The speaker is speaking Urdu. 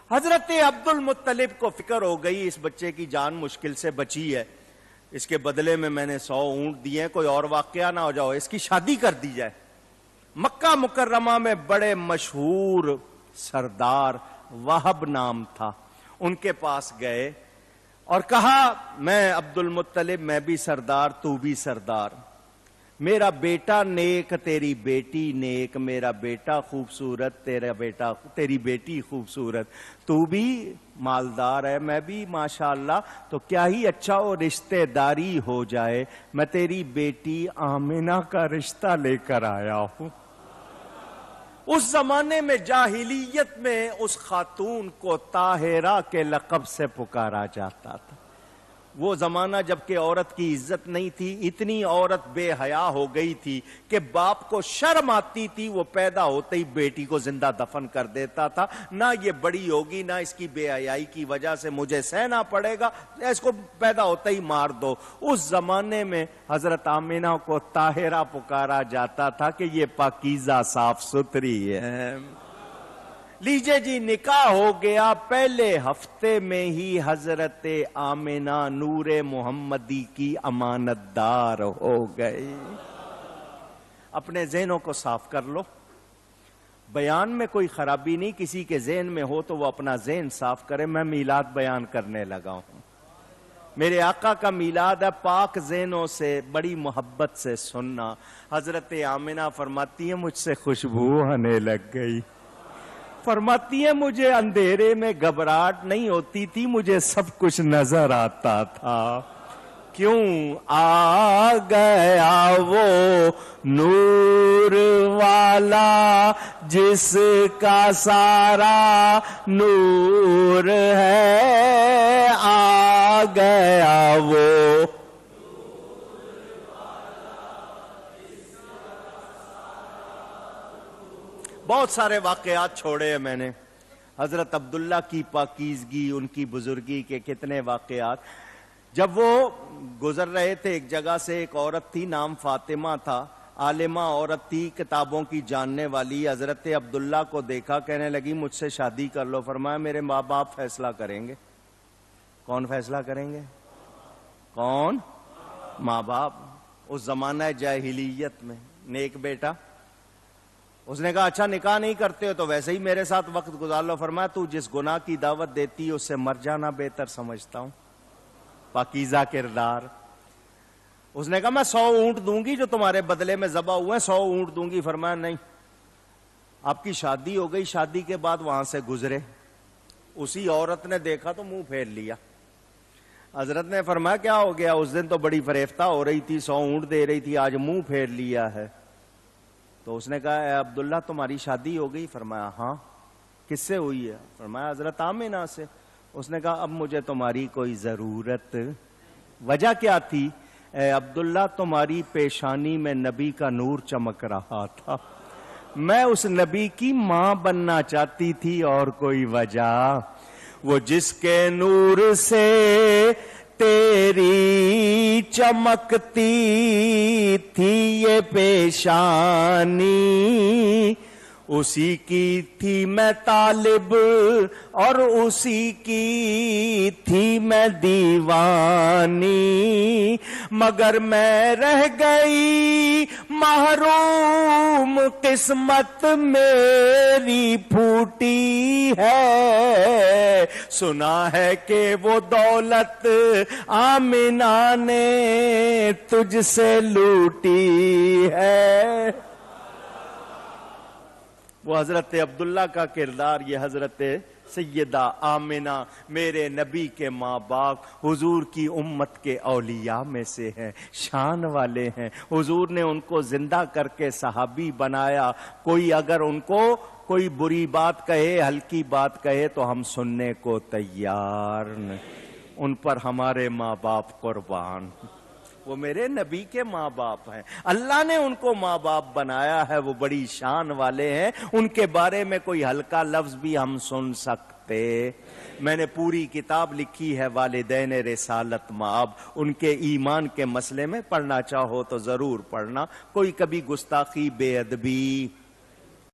حضرت عبد المطلب کو فکر ہو گئی اس بچے کی جان مشکل سے بچی ہے، اس کے بدلے میں نے 100 اونٹ دیے ہیں، کوئی اور واقعہ نہ ہو جاؤ، اس کی شادی کر دی جائے۔ مکہ مکرمہ میں بڑے مشہور سردار وہب نام تھا، ان کے پاس گئے اور کہا میں عبد المطلب، میں بھی سردار تو بھی سردار، میرا بیٹا نیک تیری بیٹی نیک، میرا بیٹا خوبصورت تیری بیٹی خوبصورت، تو بھی مالدار ہے میں بھی ماشاءاللہ، تو کیا ہی اچھا وہ رشتہ داری ہو جائے، میں تیری بیٹی آمنہ کا رشتہ لے کر آیا ہوں۔ اس زمانے میں جاہلیت میں اس خاتون کو طاہرہ کے لقب سے پکارا جاتا تھا۔ وہ زمانہ جب کہ عورت کی عزت نہیں تھی، اتنی عورت بے حیا ہو گئی تھی کہ باپ کو شرم آتی تھی، وہ پیدا ہوتے ہی بیٹی کو زندہ دفن کر دیتا تھا، نہ یہ بڑی ہوگی نہ اس کی بے حیائی کی وجہ سے مجھے سہنا پڑے گا، اس کو پیدا ہوتے ہی مار دو۔ اس زمانے میں حضرت آمنہ کو طاہرہ پکارا جاتا تھا کہ یہ پاکیزہ صاف ستھری ہے۔ لیجئے جی، نکاح ہو گیا، پہلے ہفتے میں ہی حضرت آمنہ نور محمدی کی امانت دار ہو گئی۔ اپنے ذہنوں کو صاف کر لو، بیان میں کوئی خرابی نہیں، کسی کے ذہن میں ہو تو وہ اپنا ذہن صاف کرے۔ میں میلاد بیان کرنے لگا ہوں، میرے آقا کا میلاد ہے، پاک ذہنوں سے بڑی محبت سے سننا۔ حضرت آمنہ فرماتی ہیں مجھ سے خوشبو آنے لگ گئی، فرماتی ہے مجھے اندھیرے میں گھبراہٹ نہیں ہوتی تھی، مجھے سب کچھ نظر آتا تھا۔ کیوں؟ آ گیا وہ نور والا جس کا سارا نور ہے، آ گیا وہ بہت سارے واقعات چھوڑے ہیں میں نے، حضرت عبداللہ کی پاکیزگی، ان کی بزرگی کے کتنے واقعات۔ جب وہ گزر رہے تھے ایک جگہ سے، ایک عورت تھی نام فاطمہ تھا، عالمہ عورت تھی، کتابوں کی جاننے والی۔ حضرت عبداللہ کو دیکھا، کہنے لگی مجھ سے شادی کر لو۔ فرمایا میرے ماں باپ فیصلہ کریں گے۔ کون فیصلہ کریں گے؟ کون؟ ماں باپ۔ اس زمانہ جاہلیت میں نیک بیٹا، اس نے کہا اچھا نکاح نہیں کرتے ہو تو ویسے ہی میرے ساتھ وقت گزار لو۔ فرمایا تو جس گناہ کی دعوت دیتی اس سے مر جانا بہتر سمجھتا ہوں۔ پاکیزہ کردار۔ اس نے کہا میں 100 اونٹ دوں گی جو تمہارے بدلے میں ذبح ہوئے، 100 اونٹ دوں گی۔ فرمایا نہیں، آپ کی شادی ہو گئی، شادی کے بعد وہاں سے گزرے، اسی عورت نے دیکھا تو منہ پھیر لیا۔ حضرت نے فرمایا کیا ہو گیا؟ اس دن تو بڑی فریفتہ ہو رہی تھی، 100 اونٹ دے رہی تھی، آج منہ پھیر لیا ہے۔ تو اس نے کہا اے عبداللہ تمہاری شادی ہو گئی؟ فرمایا ہاں۔ کس سے ہوئی ہے؟ فرمایا حضرت آمنہ سے۔ اس نے کہا اب مجھے تمہاری کوئی ضرورت۔ وجہ کیا تھی؟ اے عبداللہ تمہاری پیشانی میں نبی کا نور چمک رہا تھا، میں اس نبی کی ماں بننا چاہتی تھی، اور کوئی وجہ؟ وہ جس کے نور سے تیری چمکتی تھی یہ پیشانی، اسی کی تھی میں طالب اور اسی کی تھی میں دیوانی، مگر میں رہ گئی محروم، قسمت میری پھوٹی ہے، سنا ہے کہ وہ دولت آمنہ نے تجھ سے لوٹی ہے۔ وہ حضرت عبداللہ کا کردار، یہ حضرت سیدہ آمنہ میرے نبی کے ماں باپ، حضور کی امت کے اولیاء میں سے ہیں، شان والے ہیں۔ حضور نے ان کو زندہ کر کے صحابی بنایا۔ کوئی اگر ان کو کوئی بری بات کہے، ہلکی بات کہے تو ہم سننے کو تیار نہیں، ان پر ہمارے ماں باپ قربان۔ وہ میرے نبی کے ماں باپ ہیں، اللہ نے ان کو ماں باپ بنایا ہے، وہ بڑی شان والے ہیں، ان کے بارے میں کوئی ہلکا لفظ بھی ہم سن سکتے؟ میں نے پوری کتاب لکھی ہے والدین رسالت مآب، ان کے ایمان کے مسئلے میں، پڑھنا چاہو تو ضرور پڑھنا۔ کوئی کبھی گستاخی، بے ادبی